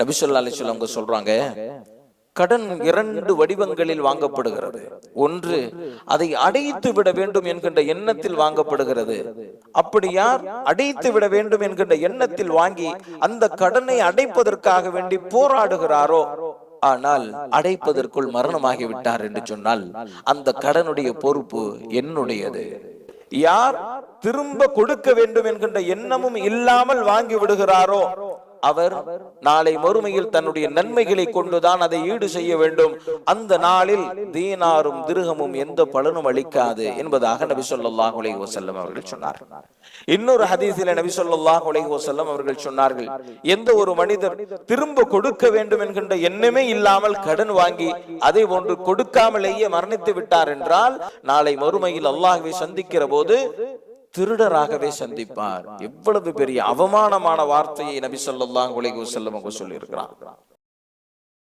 நபி ஸல்லல்லாஹு அலைஹி வஸல்லம் சொல்றாங்க, கடன் 2 வடிவங்களில் வாங்கப்படுகிறது. ஒன்று, அதை அடைத்து விட வேண்டும் என்கின்ற எண்ணத்தில் வாங்கப்படுகிறது. அப்படி யார் அடைத்து விட வேண்டும் என்கின்ற எண்ணத்தில் வாங்கி அந்த கடனை அடைப்பதற்காக வேண்டி போராடுகிறாரோ, ஆனால் அடைப்பதற்குள் மரணமாகி விட்டார் என்று சொன்னால் அந்த கடனுடைய பொறுப்பு என்னுடையது. யார் திரும்ப கொடுக்க வேண்டும் என்கின்ற எண்ணமும் இல்லாமல் வாங்கி விடுகிறாரோ அவர் நாளை மறுமையில் தன்னுடைய நன்மைகளை கொண்டுதான் அதை ஈடு செய்ய வேண்டும். அந்த நாளில் தீனாரும் திர்ஹமும் எந்த பலனும் அளிக்காது என்பதாக நபி ஸல்லல்லாஹு அலைஹி வஸல்லம் அவர்கள் சொன்னார். இன்னொரு ஹதீஸிலே நபி ஸல்லல்லாஹு அலைஹி வஸல்லம் அவர்கள் சொன்னார்கள், எந்த ஒரு மனிதர் திரும்ப கொடுக்க வேண்டும் என்கின்ற எண்ணமே இல்லாமல் கடன் வாங்கி அதை ஒன்று கொடுக்காமலேயே மரணித்து விட்டார் என்றால் நாளை மறுமையில் அல்லாஹ்வை சந்திக்கிற போது திருடராகவே சந்திப்பார். எவ்வளவு பெரிய அவமானமான வார்த்தையை நபி ஸல்லல்லாஹு அலைஹி வஸல்லம் சொல்லி இருக்கிறார்.